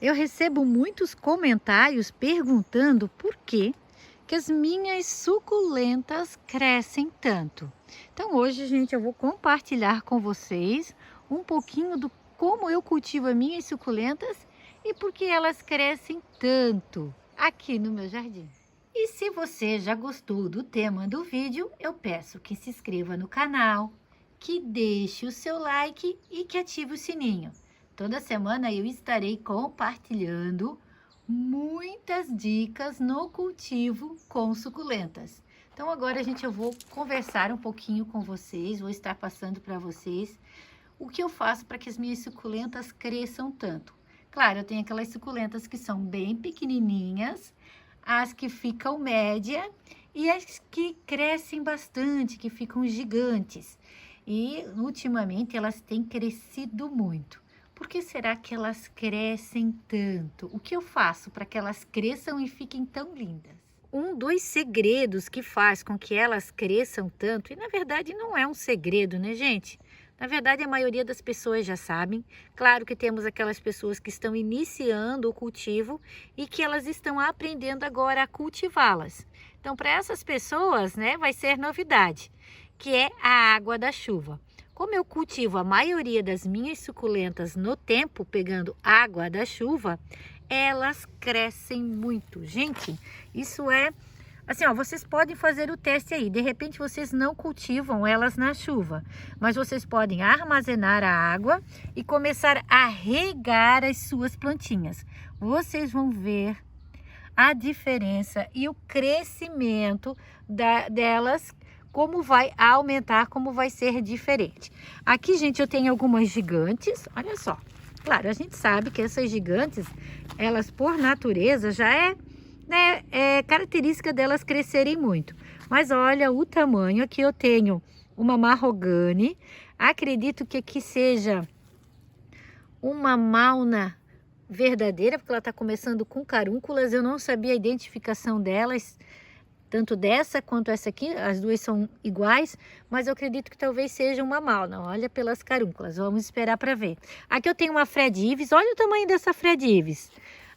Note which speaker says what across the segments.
Speaker 1: Eu recebo muitos comentários perguntando por que as minhas suculentas crescem tanto. Então hoje, gente, eu vou compartilhar com vocês um pouquinho do como eu cultivo as minhas suculentas e por que elas crescem tanto aqui no meu jardim. E se você já gostou do tema do vídeo, eu peço que se inscreva no canal, que deixe o seu like e que ative o sininho. Toda semana eu estarei compartilhando muitas dicas no cultivo com suculentas. Então agora, gente, eu vou conversar um pouquinho com vocês, vou estar passando para vocês o que eu faço para que as minhas suculentas cresçam tanto. Claro, eu tenho aquelas suculentas que são bem pequenininhas, as que ficam média e as que crescem bastante, que ficam gigantes. E ultimamente elas têm crescido muito. Por que será que elas crescem tanto? O que eu faço para que elas cresçam e fiquem tão lindas? Um dos segredos que faz com que elas cresçam tanto, e na verdade não é um segredo, né, gente? Na verdade, a maioria das pessoas já sabem. Claro que temos aquelas pessoas que estão iniciando o cultivo e que elas estão aprendendo agora a cultivá-las. Então, para essas pessoas, né, vai ser novidade, que é a água da chuva. Como eu cultivo a maioria das minhas suculentas no tempo, pegando água da chuva, elas crescem muito. Gente, isso é assim, ó, vocês podem fazer o teste aí. De repente vocês não cultivam elas na chuva, mas vocês podem armazenar a água e começar a regar as suas plantinhas. Vocês vão ver a diferença e o crescimento delas, como vai aumentar, como vai ser diferente. Aqui, gente, eu tenho algumas gigantes, olha só. Claro, a gente sabe que essas gigantes, elas por natureza já é característica delas crescerem muito. Mas olha o tamanho. Aqui eu tenho uma marrogane. Acredito que aqui seja uma mauna verdadeira, porque ela está começando com carúnculas. Eu não sabia a identificação delas, tanto dessa quanto essa aqui. As duas são iguais, mas eu acredito que talvez seja uma mauna. Olha pelas carúnculas, vamos esperar para ver. Aqui eu tenho uma Fred Ives. Olha o tamanho dessa Fred Ives.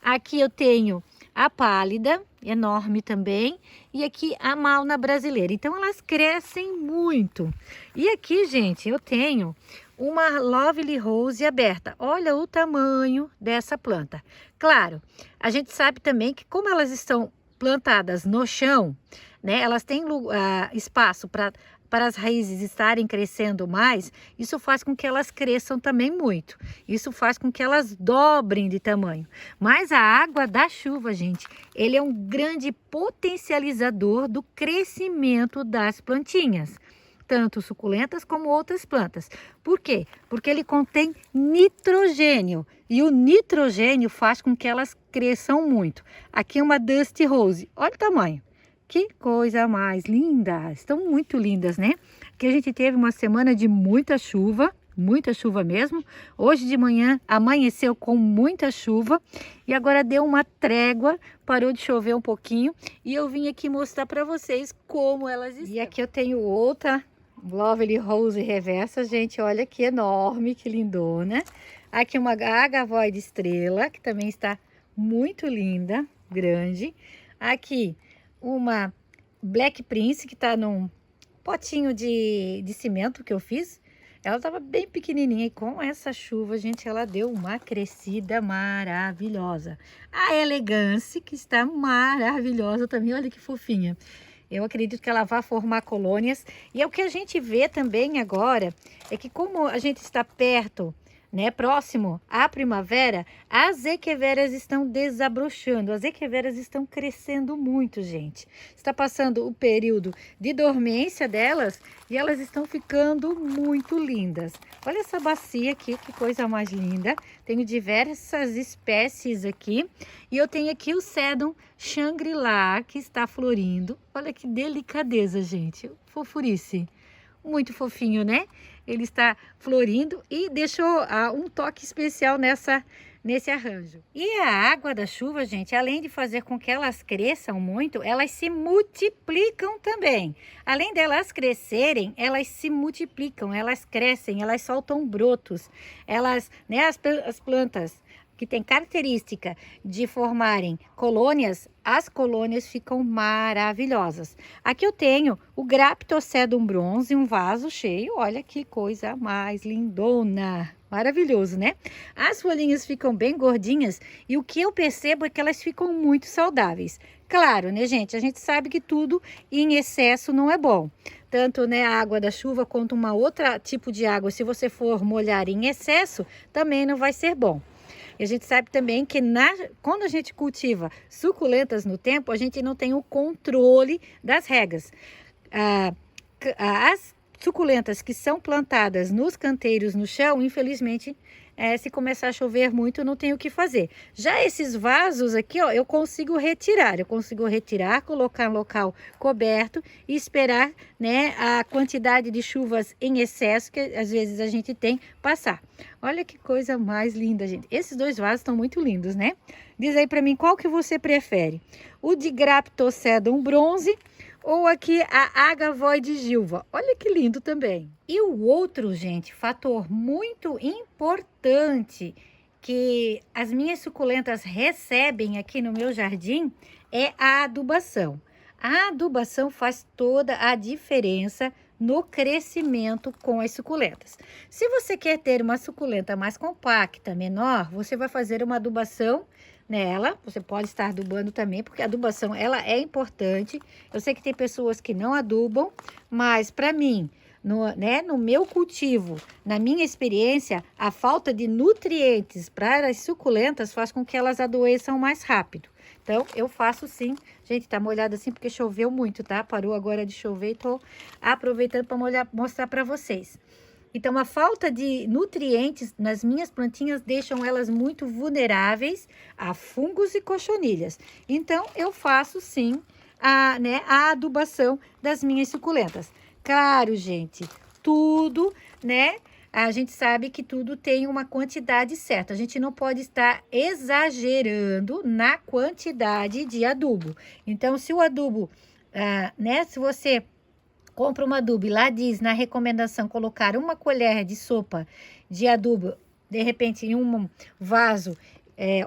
Speaker 1: Aqui eu tenho a pálida, enorme também, e aqui a mauna brasileira. Então elas crescem muito. E aqui, gente, eu tenho uma Lovely Rose aberta. Olha o tamanho dessa planta. Claro, a gente sabe também que como elas estão plantadas no chão, né, elas têm espaço para as raízes estarem crescendo mais, isso faz com que elas cresçam também muito. Isso faz com que elas dobrem de tamanho. Mas a água da chuva, gente, ele é um grande potencializador do crescimento das plantinhas, tanto suculentas como outras plantas. Por quê? Porque ele contém nitrogênio e o nitrogênio faz com que elas cresçam muito. Aqui é uma Dusty Rose, olha o tamanho. Que coisa mais linda! Estão muito lindas, né? Aqui a gente teve uma semana de muita chuva mesmo. Hoje de manhã amanheceu com muita chuva e agora deu uma trégua, parou de chover um pouquinho e eu vim aqui mostrar para vocês como elas estão. E aqui eu tenho outra Lovely Rose reversa, gente, olha que enorme, que lindona. Aqui uma Agavoide estrela, que também está muito linda, grande. Aqui uma Black Prince, que está num potinho de cimento que eu fiz. Ela estava bem pequenininha e com essa chuva, gente, ela deu uma crescida maravilhosa. A Elegance, que está maravilhosa também, olha que fofinha. Eu acredito que ela vai formar colônias. E é o que a gente vê também agora, é que como a gente está perto, né, próximo à primavera, as equeveras estão desabrochando, as equeveras estão crescendo muito, gente. Está passando o período de dormência delas e elas estão ficando muito lindas. Olha essa bacia aqui, que coisa mais linda. Tenho diversas espécies aqui e eu tenho aqui o Sedum Shangri-La, que está florindo. Olha que delicadeza, gente, fofurice. Muito fofinho, né? Ele está florindo e deixou um toque especial nesse arranjo. E a água da chuva, gente, além de fazer com que elas cresçam muito, elas se multiplicam também. Além delas crescerem, elas se multiplicam, elas crescem, elas soltam brotos. Elas, né, as plantas que têm característica de formarem colônias, as colônias ficam maravilhosas. Aqui eu tenho o Graptocedum bronze, um vaso cheio. Olha que coisa mais lindona! Maravilhoso, né? As folhinhas ficam bem gordinhas e o que eu percebo é que elas ficam muito saudáveis. Claro, né, gente? A gente sabe que tudo em excesso não é bom. Tanto, né, a água da chuva quanto uma outra tipo de água, se você for molhar em excesso, também não vai ser bom. E a gente sabe também que quando a gente cultiva suculentas no tempo, a gente não tem o controle das regas. As suculentas que são plantadas nos canteiros no chão, infelizmente, se começar a chover muito, não tem o que fazer. Já esses vasos aqui, ó, eu consigo retirar, colocar em local coberto e esperar, né, a quantidade de chuvas em excesso que às vezes a gente tem passar. Olha que coisa mais linda, gente. Esses dois vasos estão muito lindos, né? Diz aí para mim qual que você prefere. O de Graptocedum bronze ou aqui a Agavoide Gilva. Olha que lindo também. E o outro, gente, fator muito importante que as minhas suculentas recebem aqui no meu jardim é a adubação. A adubação faz toda a diferença no crescimento com as suculentas. Se você quer ter uma suculenta mais compacta, menor, você vai fazer uma adubação nela. Você pode estar adubando também, porque a adubação ela é importante. Eu sei que tem pessoas que não adubam, mas para mim, no meu cultivo, na minha experiência, a falta de nutrientes para as suculentas faz com que elas adoeçam mais rápido. Então, eu faço sim. Gente, tá molhado assim porque choveu muito, tá? Parou agora de chover e tô aproveitando para mostrar para vocês. Então, a falta de nutrientes nas minhas plantinhas deixam elas muito vulneráveis a fungos e cochonilhas. Então, eu faço sim a adubação das minhas suculentas. Claro, gente, tudo, né? A gente sabe que tudo tem uma quantidade certa. A gente não pode estar exagerando na quantidade de adubo. Então, se o adubo, né? Se você compra um adubo e lá diz na recomendação colocar 1 colher de sopa de adubo, de repente em um vaso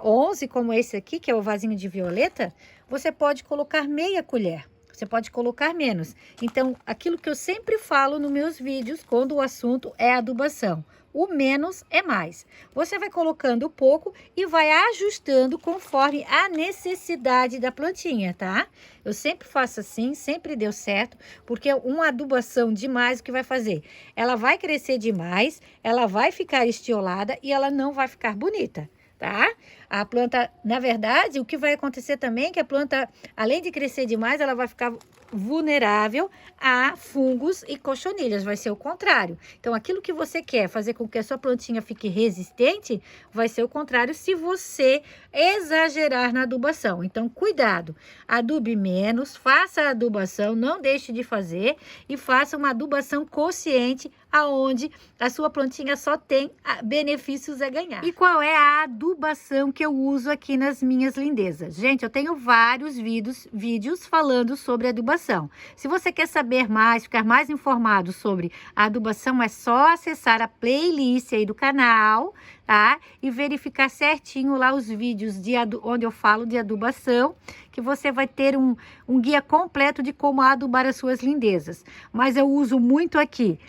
Speaker 1: 11, como esse aqui, que é o vasinho de violeta, você pode colocar meia colher. Você pode colocar menos. Então, aquilo que eu sempre falo nos meus vídeos, quando o assunto é adubação. O menos é mais. Você vai colocando pouco e vai ajustando conforme a necessidade da plantinha, tá? Eu sempre faço assim, sempre deu certo, porque uma adubação demais, o que vai fazer? Ela vai crescer demais, ela vai ficar estiolada e ela não vai ficar bonita. Tá? A planta, na verdade, o que vai acontecer também é que a planta, além de crescer demais, ela vai ficar vulnerável a fungos e cochonilhas, vai ser o contrário. Então, aquilo que você quer fazer com que a sua plantinha fique resistente, vai ser o contrário se você exagerar na adubação. Então, cuidado, adube menos, faça a adubação, não deixe de fazer e faça uma adubação consciente, aonde a sua plantinha só tem benefícios a ganhar. E qual é a adubação que eu uso aqui nas minhas lindezas? Gente, eu tenho vários vídeos falando sobre adubação. Se você quer saber mais, ficar mais informado sobre a adubação, é só acessar a playlist aí do canal, tá? E verificar certinho lá os vídeos onde eu falo de adubação, que você vai ter um guia completo de como adubar as suas lindezas. Mas eu uso muito aqui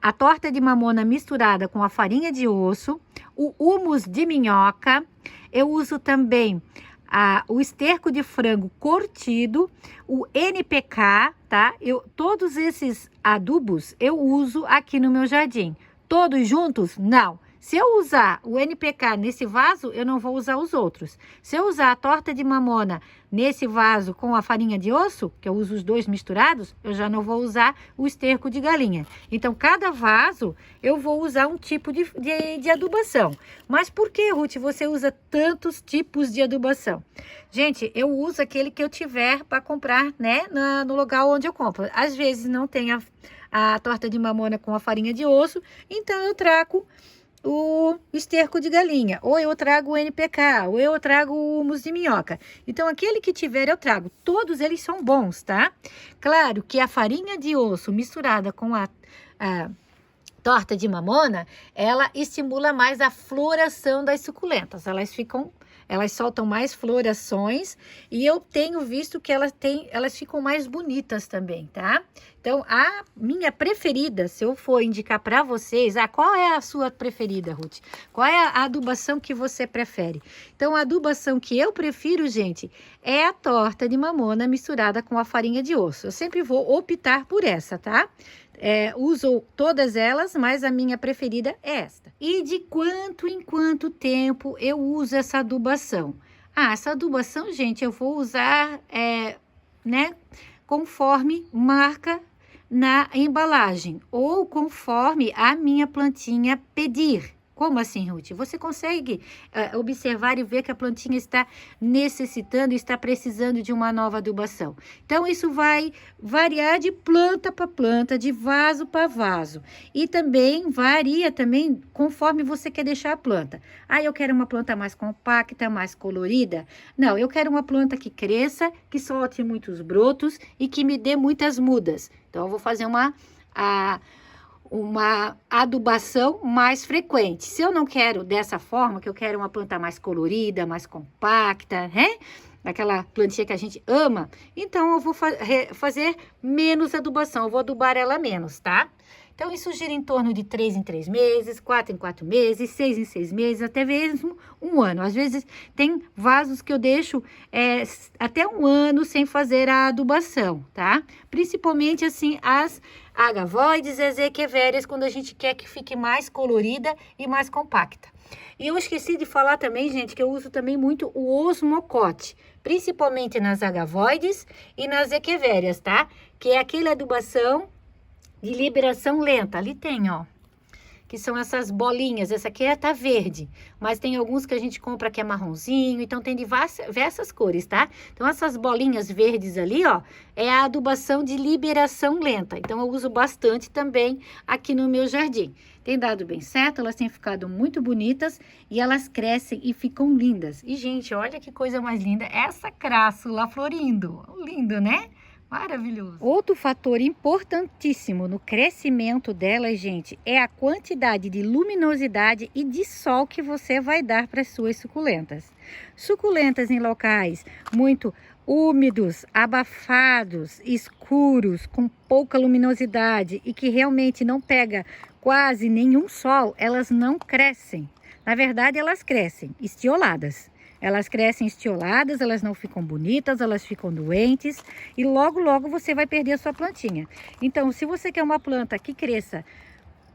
Speaker 1: a torta de mamona misturada com a farinha de osso, o humus de minhoca, eu uso também o esterco de frango curtido, o NPK, tá? Todos esses adubos eu uso aqui no meu jardim. Todos juntos? Não. Se eu usar o NPK nesse vaso, eu não vou usar os outros. Se eu usar a torta de mamona nesse vaso com a farinha de osso, que eu uso os dois misturados, eu já não vou usar o esterco de galinha. Então, cada vaso eu vou usar um tipo de adubação. Mas por que, Ruth, você usa tantos tipos de adubação? Gente, eu uso aquele que eu tiver para comprar, né, no lugar onde eu compro. Às vezes não tem a torta de mamona com a farinha de osso, então eu trago o esterco de galinha, ou eu trago o NPK, ou eu trago o humus de minhoca. Então, aquele que tiver eu trago. Todos eles são bons, tá? Claro que a farinha de osso misturada com a torta de mamona, ela estimula mais a floração das suculentas. Elas soltam mais florações e eu tenho visto que elas ficam mais bonitas também, tá? Então, a minha preferida, se eu for indicar para vocês, qual é a sua preferida, Ruth? Qual é a adubação que você prefere? Então, a adubação que eu prefiro, gente, é a torta de mamona misturada com a farinha de osso. Eu sempre vou optar por essa, tá? Uso todas elas, mas a minha preferida é esta. E de quanto em quanto tempo eu uso essa adubação? Essa adubação, gente, eu vou usar, conforme marca na embalagem ou conforme a minha plantinha pedir. Como assim, Ruth? Você consegue observar e ver que a plantinha está necessitando, está precisando de uma nova adubação. Então, isso vai variar de planta para planta, de vaso para vaso. E também varia também conforme você quer deixar a planta. Eu quero uma planta mais compacta, mais colorida. Não, eu quero uma planta que cresça, que solte muitos brotos e que me dê muitas mudas. Então, eu vou fazer uma adubação mais frequente. Se eu não quero dessa forma, que eu quero uma planta mais colorida, mais compacta, aquela plantinha que a gente ama, então eu vou fazer menos adubação, eu vou adubar ela menos, tá? Então, isso gira em torno de 3 em 3 meses, 4 em 4 meses, 6 em 6 meses, até mesmo um ano. Às vezes, tem vasos que eu deixo até um ano sem fazer a adubação, tá? Principalmente, assim, as agavoides e as equevérias, quando a gente quer que fique mais colorida e mais compacta. E eu esqueci de falar também, gente, que eu uso também muito o osmocote, principalmente nas agavoides e nas equevérias, tá? Que é aquela adubação de liberação lenta. Ali tem, ó, que são essas bolinhas. Essa aqui tá verde, mas tem alguns que a gente compra que é marronzinho, então tem diversas cores, tá? Então, essas bolinhas verdes ali, ó, é a adubação de liberação lenta. Então, eu uso bastante também aqui no meu jardim. Tem dado bem certo, elas têm ficado muito bonitas e elas crescem e ficam lindas. E, gente, olha que coisa mais linda, essa crassula florindo. Lindo, né? Maravilhoso. Outro fator importantíssimo no crescimento delas, gente, é a quantidade de luminosidade e de sol que você vai dar para as suas suculentas. Suculentas em locais muito úmidos, abafados, escuros, com pouca luminosidade e que realmente não pega quase nenhum sol, elas não crescem. Na verdade, elas crescem estioladas. Elas crescem estioladas, elas não ficam bonitas, elas ficam doentes e logo, logo você vai perder a sua plantinha. Então, se você quer uma planta que cresça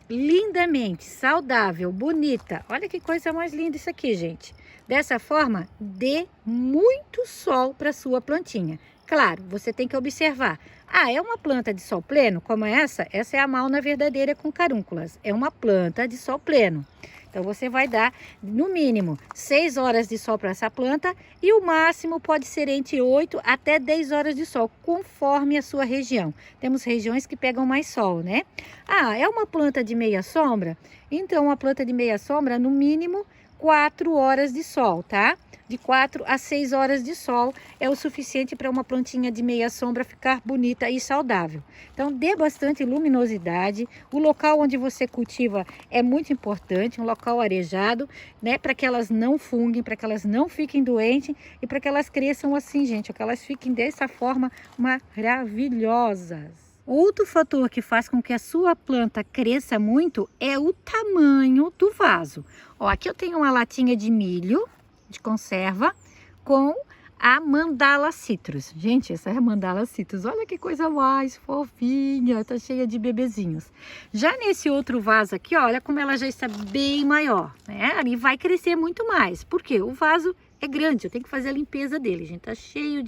Speaker 1: lindamente, saudável, bonita, olha que coisa mais linda isso aqui, gente. Dessa forma, dê muito sol para sua plantinha. Claro, você tem que observar. É uma planta de sol pleno, como essa? Essa é a Malna verdadeira com carúnculas. É uma planta de sol pleno. Então, você vai dar, no mínimo, 6 horas de sol para essa planta e o máximo pode ser entre 8 até 10 horas de sol, conforme a sua região. Temos regiões que pegam mais sol, né? É uma planta de meia sombra? Então, uma planta de meia sombra, no mínimo, 4 horas de sol, tá? De 4 a 6 horas de sol é o suficiente para uma plantinha de meia sombra ficar bonita e saudável. Então, dê bastante luminosidade. O local onde você cultiva é muito importante, um local arejado, né? Para que elas não funguem, para que elas não fiquem doentes e para que elas cresçam assim, gente, que elas fiquem dessa forma maravilhosas. Outro fator que faz com que a sua planta cresça muito é o tamanho do vaso. Aqui eu tenho uma latinha de milho de conserva com a Mandala Citrus. Gente, essa é a Mandala Citrus. Olha que coisa mais fofinha, tá cheia de bebezinhos. Já nesse outro vaso aqui, olha como ela já está bem maior, né? Ali vai crescer muito mais. Por quê? O vaso é grande, eu tenho que fazer a limpeza dele, gente. Tá cheio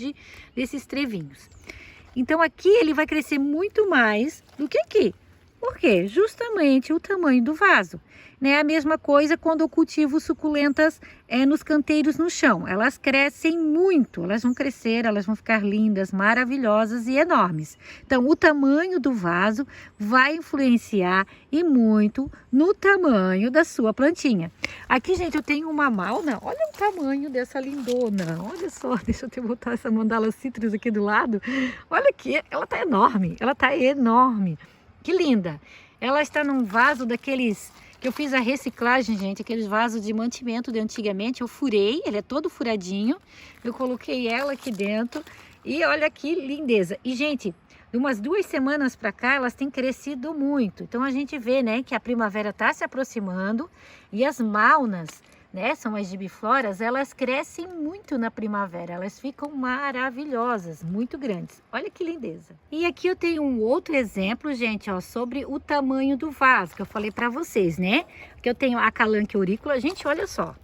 Speaker 1: desses trevinhos. Então, aqui ele vai crescer muito mais do que aqui. Por quê? Justamente o tamanho do vaso. Né? A mesma coisa quando eu cultivo suculentas nos canteiros no chão. Elas crescem muito, elas vão crescer, elas vão ficar lindas, maravilhosas e enormes. Então, o tamanho do vaso vai influenciar e muito no tamanho da sua plantinha. Aqui, gente, eu tenho uma malna. Olha o tamanho dessa lindona. Olha só, deixa eu botar essa mandala citrus aqui do lado. Olha aqui, ela tá enorme, ela tá enorme. Que linda! Ela está num vaso daqueles que eu fiz a reciclagem, gente, aqueles vasos de mantimento de antigamente. Eu furei, ele é todo furadinho. Eu coloquei ela aqui dentro e olha que lindeza. E, gente, de umas 2 semanas para cá, elas têm crescido muito. Então, a gente vê, né, que a primavera está se aproximando e as malnas, né, são as gibifloras, elas crescem muito na primavera, elas ficam maravilhosas, muito grandes. Olha que lindeza. E aqui eu tenho um outro exemplo, gente, ó, sobre o tamanho do vaso, que eu falei para vocês, né? Aqui eu tenho a Calanque aurícula, gente, olha só.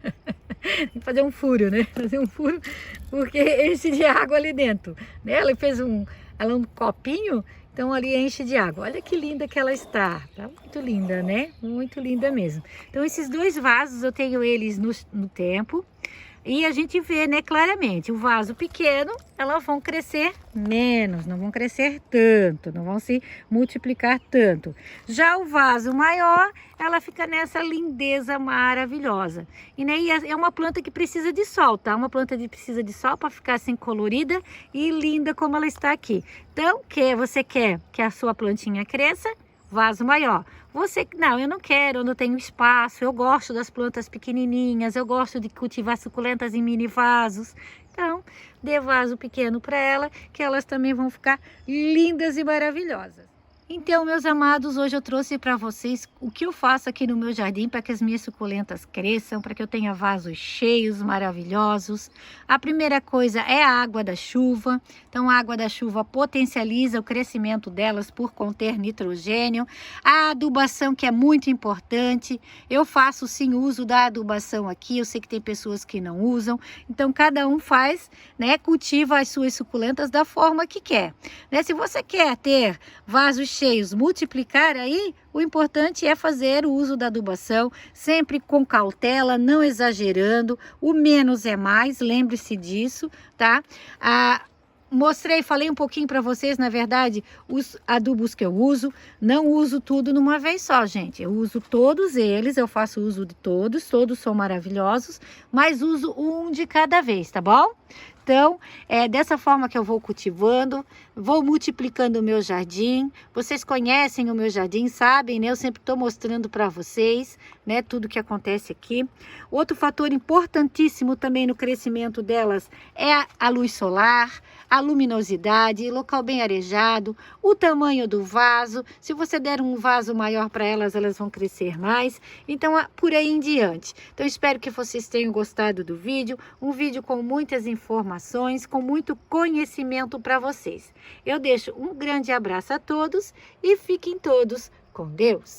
Speaker 1: Tem que fazer um furo, né? Fazer um furo, porque enche de água ali dentro, né? Ela fez um copinho, então ali enche de água. Olha que linda que ela está. Tá muito linda, né? Muito linda mesmo. Então esses 2 vasos eu tenho eles no tempo. E a gente vê, né, claramente, o vaso pequeno, elas vão crescer menos, não vão crescer tanto, não vão se multiplicar tanto. Já o vaso maior, ela fica nessa lindeza maravilhosa. E, né, é uma planta que precisa de sol, tá? Uma planta que precisa de sol para ficar assim colorida e linda como ela está aqui. Então, você quer que a sua plantinha cresça? Vaso maior. Você, não, eu não quero, eu não tenho espaço, eu gosto das plantas pequenininhas, eu gosto de cultivar suculentas em mini vasos. Então, dê vaso pequeno para ela, que elas também vão ficar lindas e maravilhosas. Então, meus amados, hoje eu trouxe para vocês o que eu faço aqui no meu jardim para que as minhas suculentas cresçam, para que eu tenha vasos cheios, maravilhosos. A primeira coisa é a água da chuva. Então, a água da chuva potencializa o crescimento delas por conter nitrogênio. A adubação, que é muito importante. Eu faço sim uso da adubação aqui, eu sei que tem pessoas que não usam. Então, cada um faz, né, cultiva as suas suculentas da forma que quer. Né? Se você quer ter vasos cheios, multiplicar aí, o importante é fazer o uso da adubação, sempre com cautela, não exagerando, o menos é mais, lembre-se disso, tá? Falei um pouquinho para vocês, na verdade, os adubos que eu uso, não uso tudo numa vez só, gente. Eu uso todos eles, eu faço uso de todos são maravilhosos, mas uso um de cada vez, tá bom? Então, é dessa forma que eu vou cultivando, vou multiplicando o meu jardim. Vocês conhecem o meu jardim, sabem, né? Eu sempre estou mostrando para vocês, né? Tudo que acontece aqui. Outro fator importantíssimo também no crescimento delas é a luz solar, a luminosidade, local bem arejado, o tamanho do vaso. Se você der um vaso maior para elas, elas vão crescer mais. Então, por aí em diante. Então, espero que vocês tenham gostado do vídeo. Um vídeo com muitas informações, com muito conhecimento para vocês. Eu deixo um grande abraço a todos e fiquem todos com Deus.